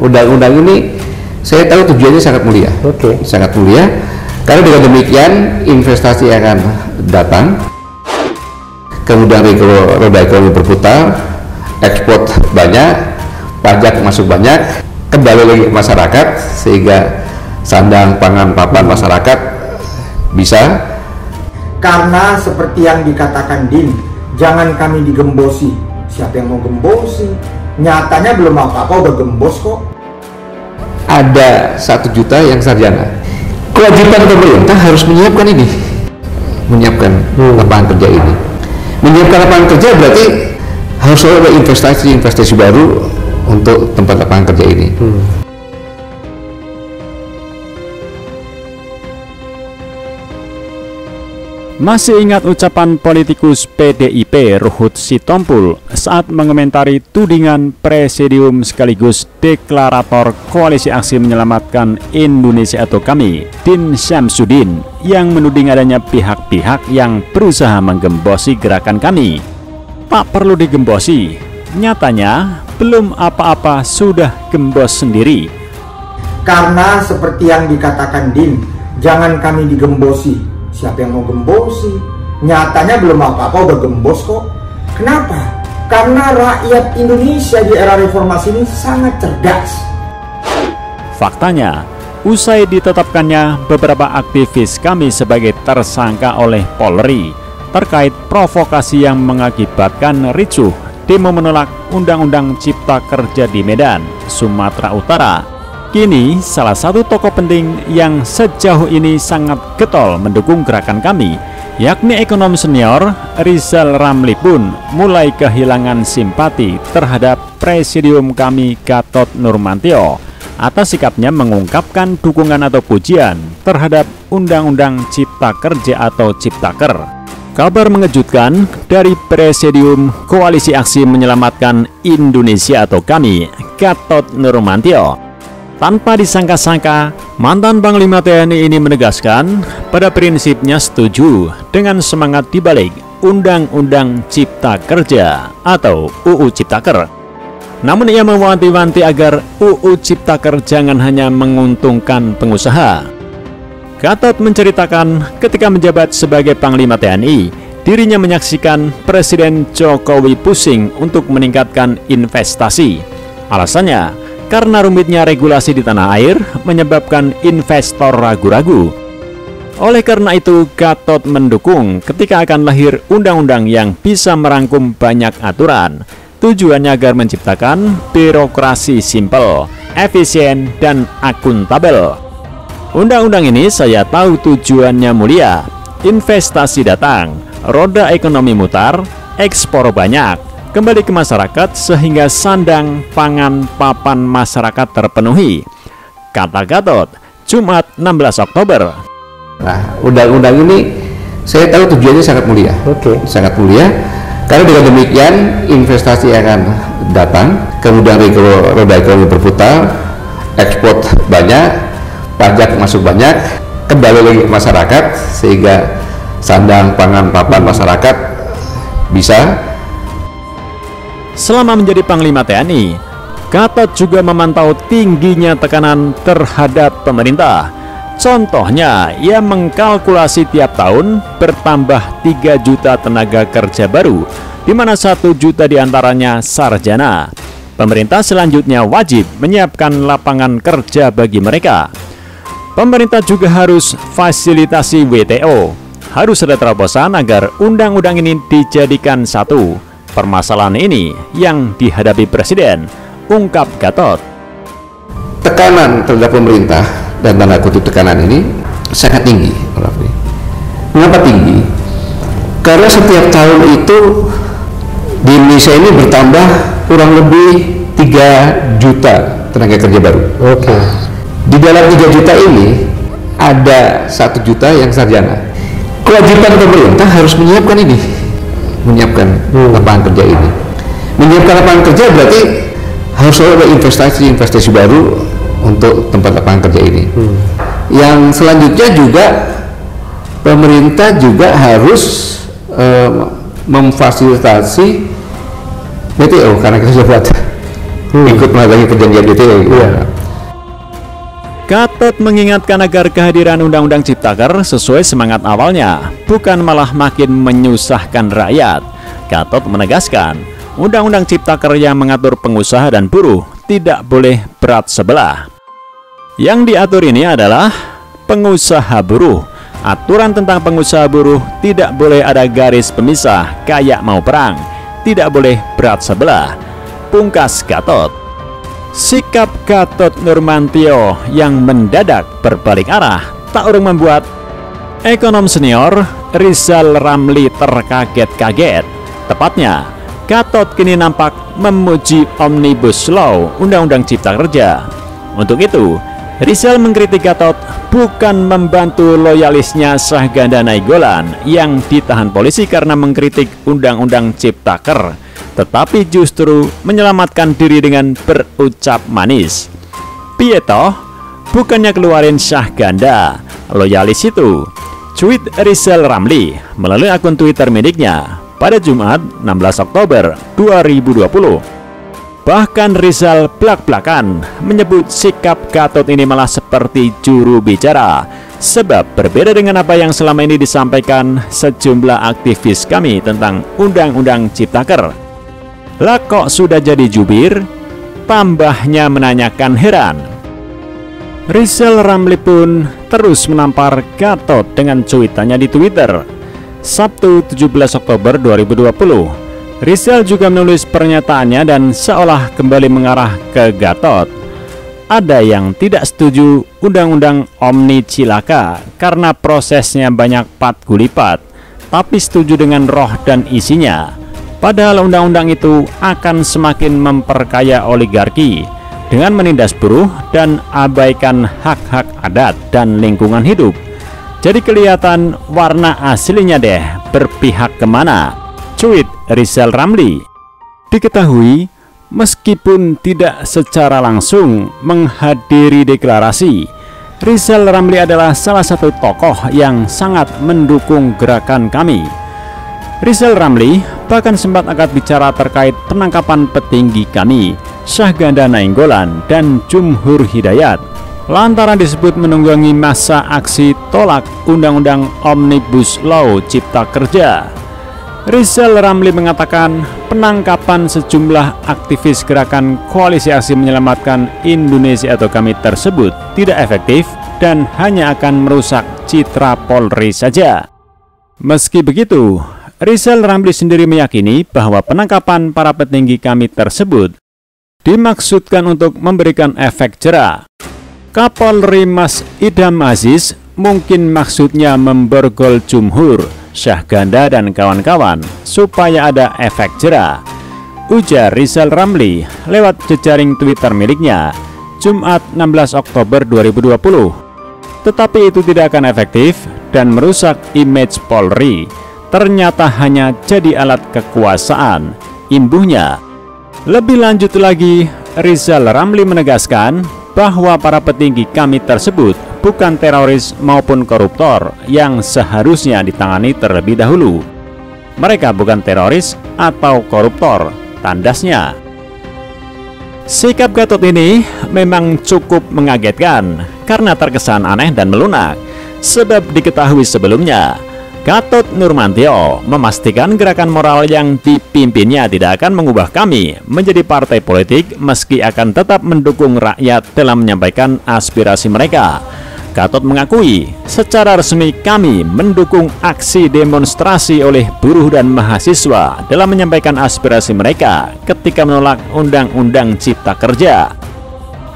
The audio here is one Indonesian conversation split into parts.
undang-undang ini saya tahu tujuannya sangat mulia. Sangat mulia. Karena dengan demikian investasi akan datang, kemudian roda ekonomi berputar, ekspor banyak, pajak masuk banyak, kembali lagi ke masyarakat, sehingga sandang, pangan, papan masyarakat bisa. Karena seperti yang dikatakan Din, jangan kami digembosi. Siapa yang mau gembosi? Nyatanya belum apa-apa udah gembos kok. Ada 1 juta yang sarjana. Kewajiban pemerintah harus menyiapkan ini, menyiapkan lapangan kerja ini. Menyiapkan lapangan kerja berarti harus ada investasi baru untuk tempat lapangan kerja ini. Masih ingat ucapan politikus PDIP Ruhut Sitompul saat mengomentari tudingan presidium sekaligus deklarator Koalisi Aksi Menyelamatkan Indonesia atau KAMI, Din Syamsuddin, yang menuding adanya pihak-pihak yang berusaha menggembosi gerakan KAMI. Tak perlu digembosi, nyatanya belum apa-apa sudah gembos sendiri. Karena seperti yang dikatakan Din, jangan kami digembosi. Siapa yang mau gembosi? Nyatanya belum apa-apa udah gembos kok. Kenapa? Karena rakyat Indonesia di era reformasi ini sangat cerdas. Faktanya, usai ditetapkannya beberapa aktivis KAMI sebagai tersangka oleh Polri terkait provokasi yang mengakibatkan ricuh demo menolak Undang-Undang Cipta Kerja di Medan, Sumatera Utara, kini salah satu tokoh penting yang sejauh ini sangat getol mendukung gerakan KAMI, yakni ekonom senior Rizal Ramli pun mulai kehilangan simpati terhadap presidium KAMI Gatot Nurmantio atas sikapnya mengungkapkan dukungan atau pujian terhadap Undang-Undang Cipta Kerja atau Ciptaker. Kabar mengejutkan dari presidium Koalisi Aksi Menyelamatkan Indonesia atau KAMI, Gatot Nurmantio. Tanpa disangka-sangka, mantan Panglima TNI ini menegaskan pada prinsipnya setuju dengan semangat dibalik Undang-Undang Cipta Kerja atau UU Ciptaker. Namun ia mewanti-wanti agar UU Ciptaker jangan hanya menguntungkan pengusaha. Gatot menceritakan ketika menjabat sebagai Panglima TNI, dirinya menyaksikan Presiden Jokowi pusing untuk meningkatkan investasi. Alasannya, karena rumitnya regulasi di tanah air menyebabkan investor ragu-ragu. Oleh karena itu, Gatot mendukung ketika akan lahir undang-undang yang bisa merangkum banyak aturan. Tujuannya agar menciptakan birokrasi simpel, efisien, dan akuntabel. Undang-undang ini saya tahu tujuannya mulia. Investasi datang, roda ekonomi mutar, ekspor banyak, kembali ke masyarakat sehingga sandang, pangan, papan masyarakat terpenuhi, kata Gatot, Jumat 16 Oktober. Nah, undang-undang ini saya tahu tujuannya sangat mulia. Sangat mulia. Karena dengan demikian investasi akan datang, kemudian roda ekonomi berputar, ekspor banyak, pajak masuk banyak, kembali lagi ke masyarakat, sehingga sandang, pangan, papan masyarakat bisa. Selama menjadi Panglima TNI, Gatot juga memantau tingginya tekanan terhadap pemerintah. Contohnya, ia mengkalkulasi tiap tahun bertambah 3 juta tenaga kerja baru, di mana 1 juta diantaranya sarjana. Pemerintah selanjutnya wajib menyiapkan lapangan kerja bagi mereka. Pemerintah juga harus fasilitasi WTO. Harus ada terobosan agar undang-undang ini dijadikan satu. Permasalahan ini yang dihadapi Presiden, ungkap Gatot. Tekanan terhadap pemerintah dan tanda kutip tekanan ini sangat tinggi. Mengapa tinggi? Karena setiap tahun itu di Indonesia ini bertambah kurang lebih 3 juta tenaga kerja baru. Di dalam 3 juta ini ada 1 juta yang sarjana. Kewajiban pemerintah harus menyiapkan ini, menyiapkan lapangan kerja ini. Menyiapkan lapangan kerja berarti harus ada investasi baru untuk tempat lapangan kerja ini. Yang selanjutnya juga pemerintah juga harus memfasilitasi WTO, karena kita sudah buat ikut menagih perjanjian itu. Gatot mengingatkan agar kehadiran Undang-Undang Ciptaker sesuai semangat awalnya, bukan malah makin menyusahkan rakyat. Gatot menegaskan, Undang-Undang Ciptaker yang mengatur pengusaha dan buruh tidak boleh berat sebelah. Yang diatur ini adalah pengusaha buruh. Aturan tentang pengusaha buruh tidak boleh ada garis pemisah kayak mau perang, tidak boleh berat sebelah, pungkas Gatot. Sikap Gatot Nurmantio yang mendadak berbalik arah tak urung membuat ekonom senior Rizal Ramli terkaget-kaget. Tepatnya, Gatot kini nampak memuji Omnibus Law Undang-Undang Cipta Kerja. Untuk itu, Rizal mengkritik Gatot bukan membantu loyalisnya Syahganda Nainggolan yang ditahan polisi karena mengkritik Undang-Undang Ciptaker, tetapi justru menyelamatkan diri dengan berucap manis. Piye toh, bukannya keluarin Syahganda, loyalis itu. Tweet Rizal Ramli melalui akun Twitter miliknya pada Jumat 16 Oktober 2020. Bahkan Rizal blak-blakan menyebut sikap Gatot ini malah seperti juru bicara, sebab berbeda dengan apa yang selama ini disampaikan sejumlah aktivis kami tentang Undang-Undang Ciptaker. Lah kok sudah jadi jubir? Tambahnya menanyakan heran. Rizal Ramli pun terus menampar Gatot dengan cuitannya di Twitter. Sabtu 17 Oktober 2020. Rizal juga menulis pernyataannya dan seolah kembali mengarah ke Gatot. Ada yang tidak setuju Undang-Undang Omni Cilaka karena prosesnya banyak pat gulipat, tapi setuju dengan roh dan isinya. Padahal undang-undang itu akan semakin memperkaya oligarki dengan menindas buruh dan abaikan hak-hak adat dan lingkungan hidup. Jadi kelihatan warna aslinya deh berpihak kemana. Tweet Rizal Ramli. Diketahui, meskipun tidak secara langsung menghadiri deklarasi, Rizal Ramli adalah salah satu tokoh yang sangat mendukung gerakan kami. Rizal Ramli bahkan sempat angkat bicara terkait penangkapan petinggi kami, Syahganda Nainggolan dan Jumhur Hidayat, lantaran disebut menunggangi masa aksi tolak Undang-Undang Omnibus Law Cipta Kerja. Rizal Ramli mengatakan penangkapan sejumlah aktivis gerakan Koalisi Aksi Menyelamatkan Indonesia atau kami tersebut tidak efektif dan hanya akan merusak citra Polri saja. Meski begitu, Rizal Ramli sendiri meyakini bahwa penangkapan para petinggi kami tersebut dimaksudkan untuk memberikan efek jera. Kapolri Mas Idham Aziz mungkin maksudnya memborgol Jumhur, Syahganda dan kawan-kawan supaya ada efek jera, ujar Rizal Ramli lewat jejaring Twitter miliknya Jumat 16 Oktober 2020. Tetapi itu tidak akan efektif dan merusak image Polri, ternyata hanya jadi alat kekuasaan, imbuhnya. Lebih lanjut lagi, Rizal Ramli menegaskan bahwa para petinggi kami tersebut bukan teroris maupun koruptor yang seharusnya ditangani terlebih dahulu. Mereka bukan teroris atau koruptor, tandasnya. Sikap Gatot ini memang cukup mengagetkan karena terkesan aneh dan melunak, sebab diketahui sebelumnya Gatot Nurmantio memastikan gerakan moral yang dipimpinnya tidak akan mengubah kami menjadi partai politik meski akan tetap mendukung rakyat dalam menyampaikan aspirasi mereka. Gatot mengakui secara resmi kami mendukung aksi demonstrasi oleh buruh dan mahasiswa dalam menyampaikan aspirasi mereka ketika menolak Undang-Undang Cipta Kerja.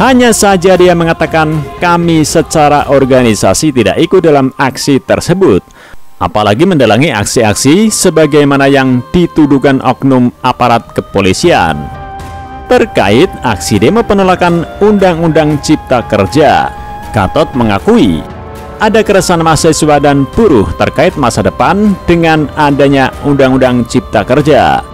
Hanya saja dia mengatakan kami secara organisasi tidak ikut dalam aksi tersebut, apalagi mendalangi aksi-aksi sebagaimana yang dituduhkan oknum aparat kepolisian. Terkait aksi demo penolakan Undang-Undang Cipta Kerja, Gatot mengakui ada keresahan mahasiswa dan buruh terkait masa depan dengan adanya Undang-Undang Cipta Kerja.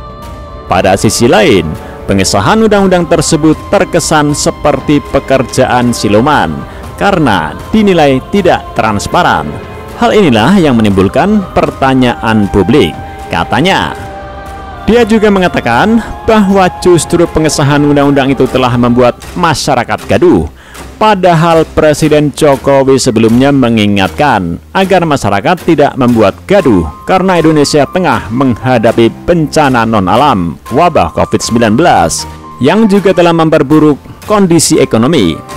Pada sisi lain, pengesahan undang-undang tersebut terkesan seperti pekerjaan siluman karena dinilai tidak transparan. Hal inilah yang menimbulkan pertanyaan publik. Katanya, Dia juga mengatakan bahwa justru pengesahan undang-undang itu telah membuat masyarakat gaduh. Padahal Presiden Jokowi sebelumnya mengingatkan agar masyarakat tidak membuat gaduh karena Indonesia tengah menghadapi bencana non-alam, wabah COVID-19, yang juga telah memperburuk kondisi ekonomi.